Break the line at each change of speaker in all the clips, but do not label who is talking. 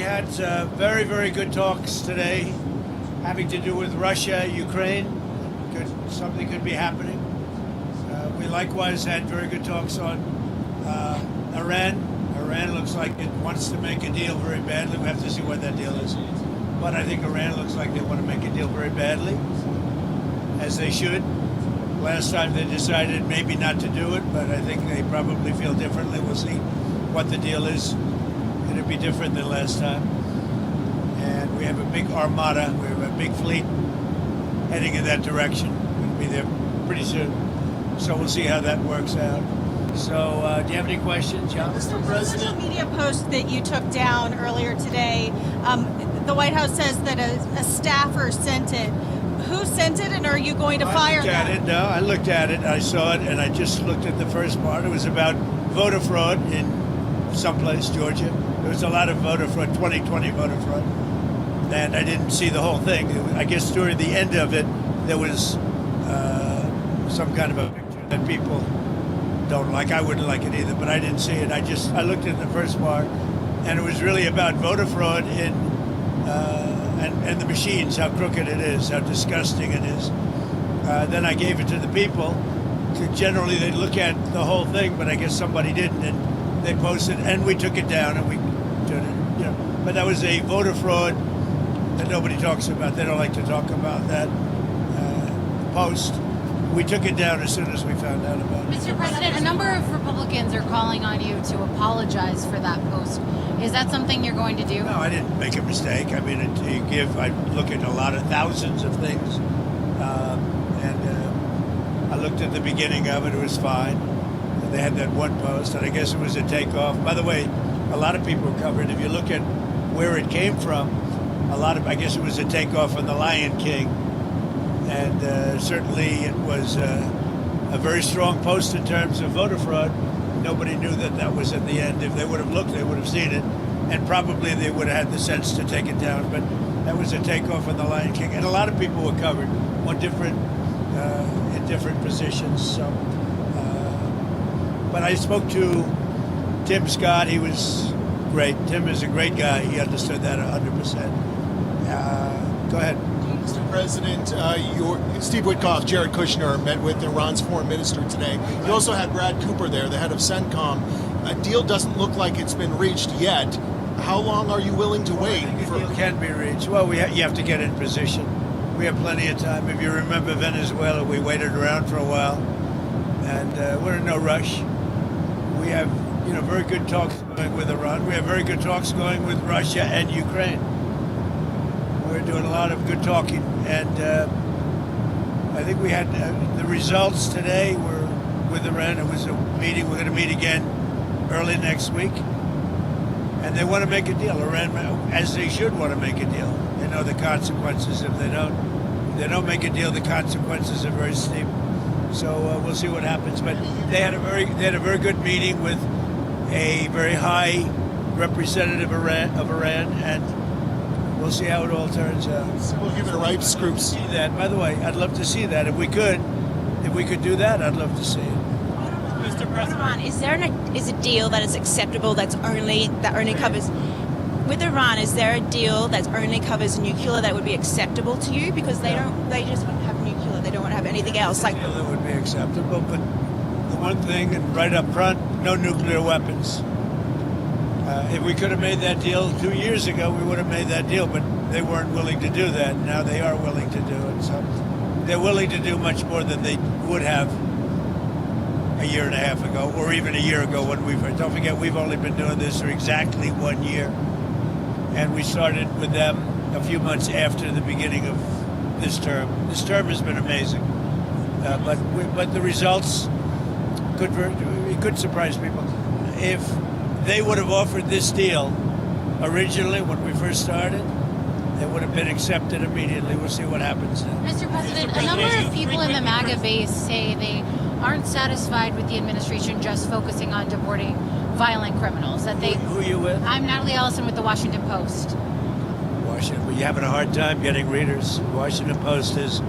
had very, very good talks today having to do with Russia, Ukraine. Something could be happening. We likewise had very good talks on Iran. Iran looks like it wants to make a deal very badly. We have to see what that deal is. But I think Iran looks like they want to make a deal very badly, as they should. Last time they decided maybe not to do it, but I think they probably feel differently. We'll see what the deal is. It'll be different than last time. And we have a big armada, we have a big fleet heading in that direction. We'll be there pretty soon. So we'll see how that works out. So do you have any questions, John?
Mr. President. Social media post that you took down earlier today, the White House says that a staffer sent it. Who sent it, and are you going to fire them?
I looked at it. No, I looked at it. I saw it, and I just looked at the first part. It was about voter fraud in someplace, Georgia. There was a lot of voter fraud, 2020 voter fraud, and I didn't see the whole thing. I guess during the end of it, there was some kind of a picture that people don't like. I wouldn't like it either, but I didn't see it. I looked at the first part, and it was really about voter fraud in and the machines, how crooked it is, how disgusting it is. Then I gave it to the people. Generally, they look at the whole thing, but I guess somebody didn't, and they posted, and we took it down, and we did it. You know, but that was a voter fraud that nobody talks about. They don't like to talk about that post. We took it down as soon as we found out about it.
Mr. President, a number of Republicans are calling on you to apologize for that post. Is that something you're going to do?
No, I didn't make a mistake. I mean, I look at a lot of thousands of things, and I looked at the beginning of it. It was fine. And they had that one post, and I guess it was a takeoff. By the way, a lot of people covered. If you look at where it came from, I guess it was a takeoff on The Lion King. And certainly it was a very strong post in terms of voter fraud. Nobody knew that was at the end. If they would have looked, they would have seen it. And probably they would have had the sense to take it down. But that was a takeoff on The Lion King. And a lot of people were covered on in different positions. So, but I spoke to Tim Scott. He was great. Tim is a great guy. He understood that 100%. Go ahead.
Mr. President, Steve Witkoff, Jared Kushner met with Iran's foreign minister today. You also had Brad Cooper there, the head of CENTCOM. A deal doesn't look like it's been reached yet. How long are you willing to wait?
A deal can be reached. Well, you have to get in position. We have plenty of time. If you remember Venezuela, we waited around for a while, and we're in no rush. We have, very good talks going with Iran. We have very good talks going with Russia and Ukraine. We're doing a lot of good talking, and I think we had the results today were with Iran. It was a meeting. We're going to meet again early next week, and they want to make a deal. Iran, as they should, want to make a deal. They know the consequences if they don't. If they don't make a deal, the consequences are very steep. So we'll see what happens. But they had a very good meeting with a very high representative of Iran, and we'll see how it all turns out.
So we'll give it a ripe scoops.
See that. By the way, I'd love to see that. If we could do that, I'd love to see it.
Mr. President, is a deal that is acceptable that only covers with Iran? Is there a deal that only covers nuclear that would be acceptable to you? Because they just want to have nuclear. They don't want to have anything else.
Like that would be acceptable, but the one thing, and right up front, no nuclear weapons. If we could have made that deal 2 years ago, we would have made that deal, but they weren't willing to do that. Now they are willing to do it. So they're willing to do much more than they would have a year and a half ago, or even a year ago when don't forget, we've only been doing this for exactly 1 year. And we started with them a few months after the beginning of this term. This term has been amazing. But the results could surprise people. If they would have offered this deal originally when we first started, it would have been accepted immediately. We'll see what happens now.
Mr. President, a number of people in the MAGA base say they aren't satisfied with the administration just focusing on deporting violent criminals.
Who are you with?
I'm Natalie Ellison with the Washington Post.
Washington, well, you're having a hard time getting readers. Washington Post is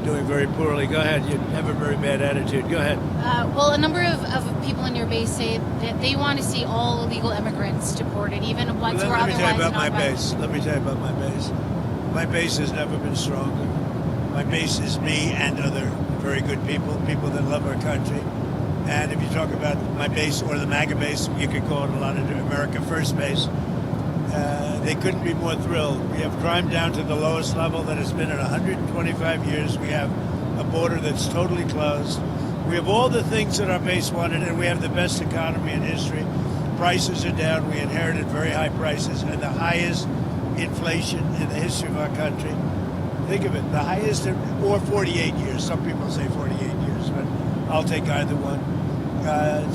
doing very poorly. Go ahead. You have a very bad attitude. Go ahead.
Well, a number of people in your base say that they want to see all illegal immigrants deported, even ones who are
Let me
otherwise
tell you about my
not
base. Let me tell you about my base. My base has never been stronger. My base is me and other very good people, people that love our country. And if you talk about my base or the MAGA base, you could call it a lot of America First base. They couldn't be more thrilled. We have crime down to the lowest level that it's been in 125 years. We have a border that's totally closed. We have all the things that our base wanted, and we have the best economy in history. Prices are down. We inherited very high prices and the highest inflation in the history of our country. Think of it, the highest, or 48 years. Some people say 48 years, but I'll take either one.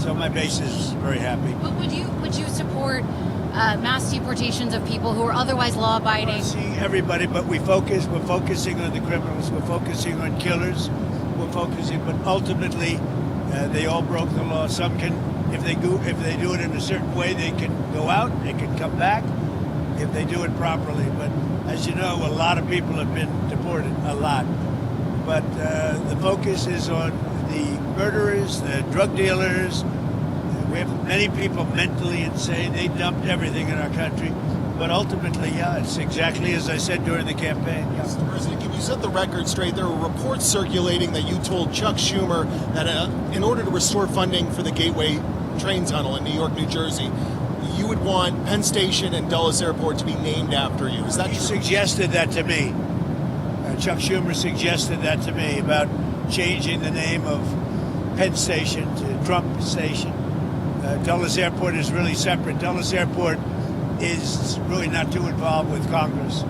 So my base is very happy.
But would you support mass deportations of people who are otherwise law-abiding?
I see everybody, but we're focusing on the criminals. We're focusing on killers. We're focusing, but ultimately, they all broke the law. Some can, if they do it in a certain way, they can go out. They can come back if they do it properly. But as you know, a lot of people have been deported, a lot. But the focus is on the murderers, the drug dealers. We have many people mentally insane. They dumped everything in our country. But ultimately, yeah, it's exactly as I said during the campaign. Yeah.
Mr. President, can you set the record straight? There are reports circulating that you told Chuck Schumer that in order to restore funding for the Gateway train tunnel in New York, New Jersey, you would want Penn Station and Dulles Airport to be named after you. Is that
He
true?
suggested that to me. Chuck Schumer suggested that to me about changing the name of Penn Station to Trump Station. Dulles Airport is really separate. Dulles Airport is really not too involved with Congress.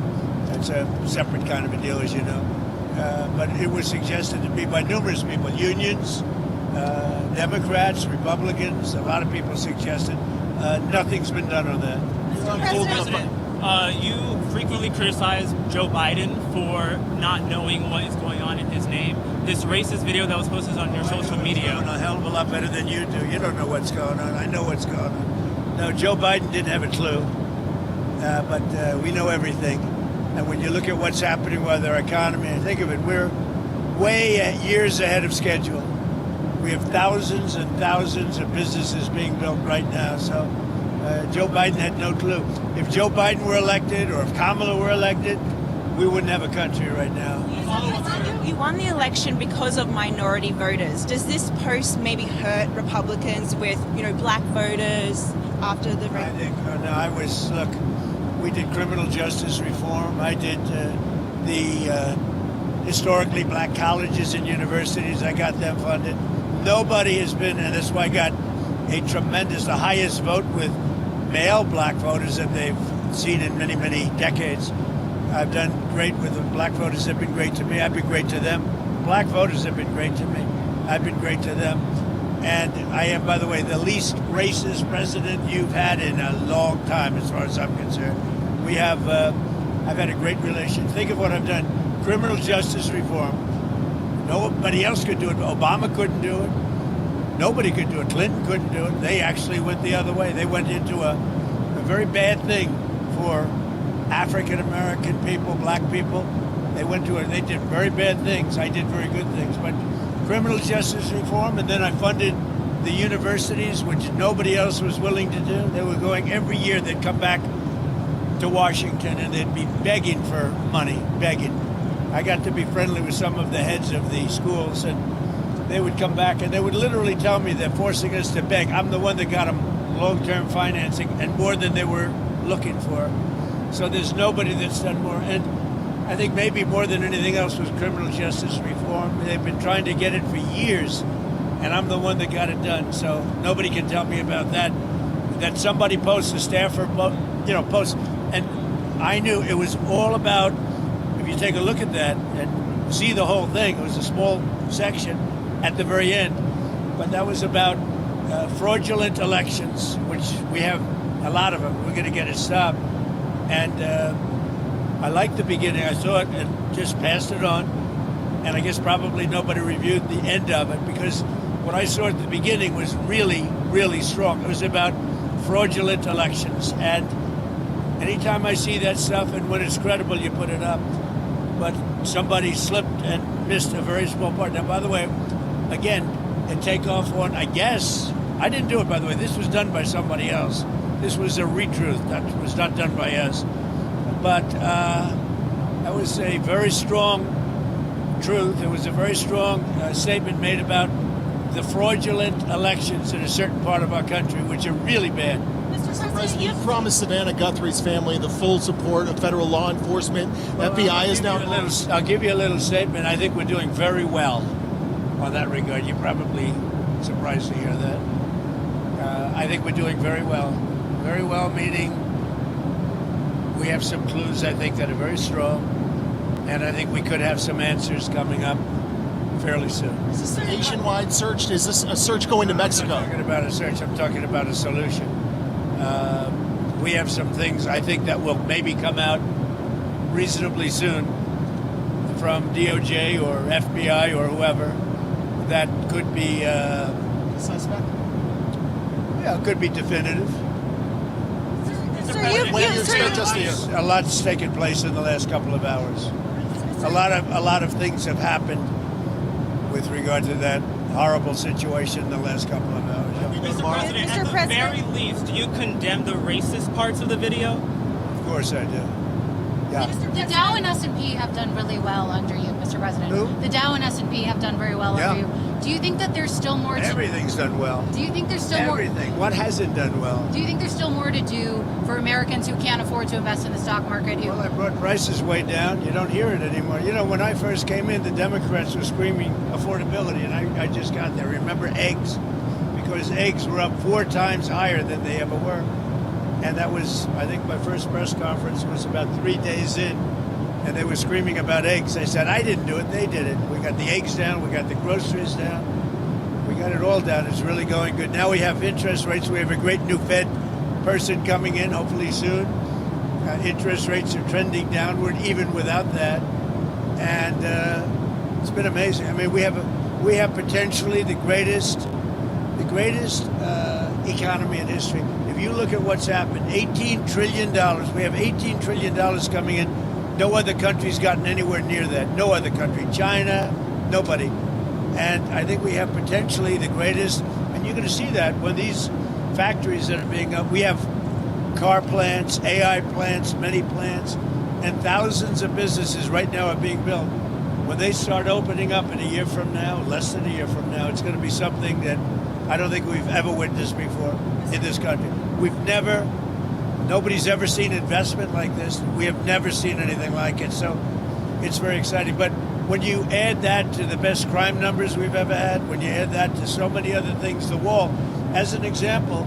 It's a separate kind of a deal, as you know. But it was suggested to me by numerous people, unions, Democrats, Republicans. A lot of people suggested. Nothing's been done on that.
President, you frequently criticize Joe Biden for not knowing what is going on in his name. This racist video that was posted on your social media.
I'm a hell of a lot better than you do. You don't know what's going on. I know what's going on. No, Joe Biden didn't have a clue, but we know everything. And when you look at what's happening with our economy, think of it, we're way years ahead of schedule. We have thousands and thousands of businesses being built right now. So Joe Biden had no clue. If Joe Biden were elected or if Kamala were elected, we wouldn't have a country right now.
You won the election because of minority voters. Does this post maybe hurt Republicans with, black voters after the...
I think, look, we did criminal justice reform. I did the historically black colleges and universities. I got them funded. Nobody has been, and that's why I got the highest vote with male black voters that they've seen in many, many decades. I've done great with them. Black voters have been great to me. I've been great to them. Black voters have been great to me. I've been great to them. And I am, by the way, the least racist president you've had in a long time, as far as I'm concerned. We have, I've had a great relation. Think of what I've done. Criminal justice reform. Nobody else could do it. Obama couldn't do it. Nobody could do it. Clinton couldn't do it. They actually went the other way. They went into a very bad thing for African American people, black people. They did very bad things. I did very good things. But criminal justice reform, and then I funded the universities, which nobody else was willing to do. They were going every year. They'd come back to Washington and they'd be begging for money, begging. I got to be friendly with some of the heads of the schools, and they would come back and they would literally tell me they're forcing us to beg. I'm the one that got them long-term financing and more than they were looking for. So there's nobody that's done more. And I think maybe more than anything else was criminal justice reform. They've been trying to get it for years, and I'm the one that got it done. So nobody can tell me about that. That somebody posts, a staffer, posts, and I knew it was all about. If you take a look at that and see the whole thing, it was a small section at the very end, but that was about fraudulent elections, which we have a lot of them. We're going to get it stopped. And I liked the beginning. I saw it and just passed it on. And I guess probably nobody reviewed the end of it because what I saw at the beginning was really, really strong. It was about fraudulent elections. And anytime I see that stuff and when it's credible, you put it up. but somebody slipped and missed a very small part. Now, by the way, again, a takeoff on, I guess, I didn't do it, by the way. This was done by somebody else. This was a retruth. That was not done by us. But that was a very strong truth. It was a very strong statement made about the fraudulent elections in a certain part of our country, which are really bad.
Mr. President, you promised Savannah Guthrie's family the full support of federal law enforcement. FBI is now.
I'll give you a little statement. I think we're doing very well on that regard. You're probably surprised to hear that. I think we're doing very well. Very well, meaning we have some clues, I think, that are very strong. And I think we could have some answers coming up fairly soon.
Is this a nationwide search? Is this a search going to Mexico?
I'm not talking about a search. I'm talking about a solution. We have some things I think that will maybe come out reasonably soon from DOJ or FBI or whoever that could be
Suspect?
Yeah, could be definitive.
When do you expect us to hear?
A lot's taken place in the last couple of hours. A lot of things have happened with regard to that horrible situation in the last couple of hours.
Mr. President,
Mr.
at the
President?
very least, do you condemn the racist parts of the video?
Of course I do. Yeah.
The Dow and S&P have done really well under you, Mr. President.
Who?
The Dow and S&P have done very well
Yeah.
under you. Do you think that there's still more to
Everything's done well.
Do you think there's still more
Everything. What hasn't done well?
Do you think there's still more to do for Americans who can't afford to invest in the stock market?
Well, I brought prices way down. You don't hear it anymore. You know, when I first came in, the Democrats were screaming affordability, and I just got there. Remember eggs? Because eggs were up 4 times higher than they ever were. And that was, I think my first press conference was about 3 days in, and they were screaming about eggs. I said, I didn't do it, they did it. We got the eggs down, we got the groceries down, we got it all down. It's really going good. Now we have interest rates. We have a great new Fed person coming in, hopefully soon. Interest rates are trending downward, even without that. And it's been amazing. I mean, we have potentially the greatest economy in history. If you look at what's happened, $18 trillion. We have $18 trillion coming in. No other country's gotten anywhere near that. No other country. China, nobody. And I think we have potentially the greatest. And you're going to see that when these factories that are being up. We have car plants, AI plants, many plants, and thousands of businesses right now are being built. When they start opening up in a year from now, less than a year from now, it's going to be something that I don't think we've ever witnessed before in this country. Nobody's ever seen investment like this. We have never seen anything like it. So it's very exciting. But when you add that to the best crime numbers we've ever had, when you add that to so many other things, the wall, as an example,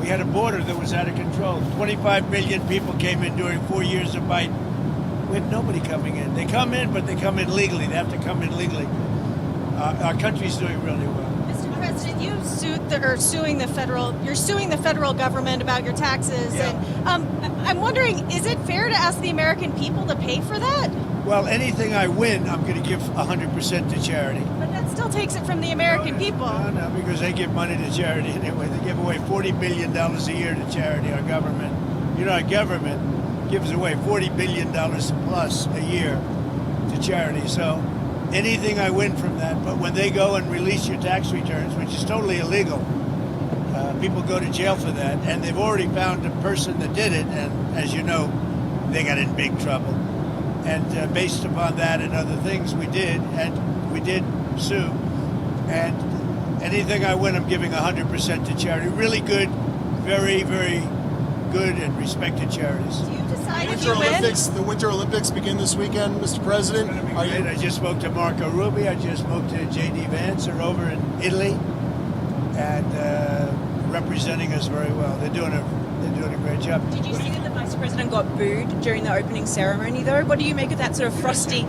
we had a border that was out of control. 25 million people came in during 4 years of Biden. We had nobody coming in. They come in, but they come in legally. They have to come in legally. Our country's doing really well.
Mr. President, you're suing the federal government about your taxes.
Yeah.
And I'm wondering, is it fair to ask the American people to pay for that?
Well, anything I win, I'm going to give 100% to charity.
But that still takes it from the American people.
No, because they give money to charity anyway. They give away $40 billion a year to charity, our government. You know, our government gives away $40 billion plus a year to charity. So anything I win from that. But when they go and release your tax returns, which is totally illegal, people go to jail for that. And they've already found a person that did it. And as you know, they got in big trouble. And based upon that and other things we did sue. And anything I win, I'm giving 100% to charity. Really good, very, very good and respected charities.
Do you decide if
Winter
you win?
Olympics. The Winter Olympics begin this weekend, Mr. President.
It's gonna be
Are
great.
you?
I just spoke to Marco Rubio. I just spoke to J.D. Vance. They're over in Italy and representing us very well. They're doing a great job.
Did you see that the Vice President got booed during the opening ceremony, though? What do you make of that sort of frosty?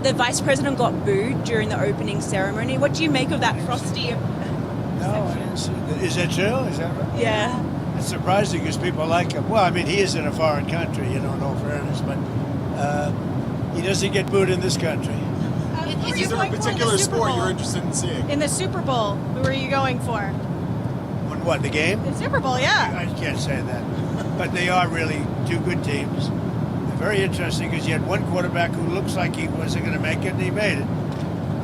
The Vice President got booed during the opening ceremony. What do you make of that frosty?
No, I didn't see that. Is that true? Is that right?
Yeah.
It's surprising because people like him. Well, I mean, he is in a foreign country, you know, in all fairness, but he doesn't get booed in this country.
Who are
Is
you
there a
going for in the
particular
Super
sport
Bowl?
you're interested in seeing?
In the Super Bowl, who are you going for?
On what, the game?
The Super Bowl, yeah.
I can't say that. But they are really two good teams. They're very interesting because you had one quarterback who looks like he wasn't going to make it, and he made it.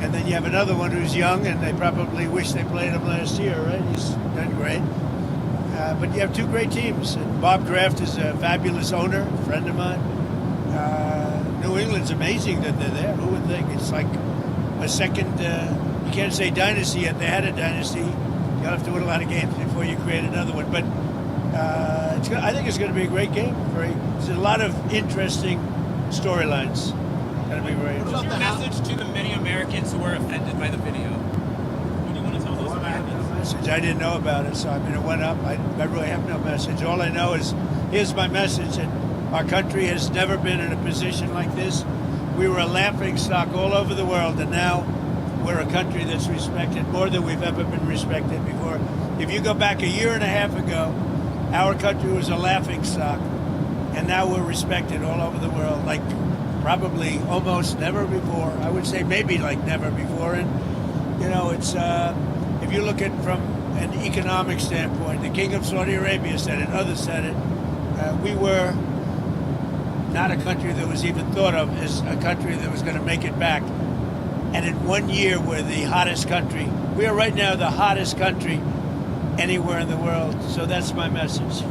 And then you have another one who's young, and they probably wish they played him last year, right? He's done great. But you have two great teams. And Bob Kraft is a fabulous owner, a friend of mine. New England's amazing that they're there. Who would think? It's like a second, you can't say dynasty yet. They had a dynasty. You'll have to win a lot of games before you create another one. But I think it's going to be a great game. There's a lot of interesting storylines. Going to be very
What's
interesting.
your message to the many Americans who were offended by the video? What do you want to tell those
I have
Americans?
no message. I didn't know about it, so I mean, it went up. I really have no message. All I know is, here's my message: that our country has never been in a position like this. We were a laughing stock all over the world, and now we're a country that's respected more than we've ever been respected before. If you go back a year and a half ago, our country was a laughing stock, and now we're respected all over the world, like probably almost never before. I would say maybe like never before. And you know, it's if you look at it from an economic standpoint, the King of Saudi Arabia said it, others said it. We were not a country that was even thought of as a country that was going to make it back. And in 1 year, we're the hottest country. We are right now the hottest country anywhere in the world. So that's my message.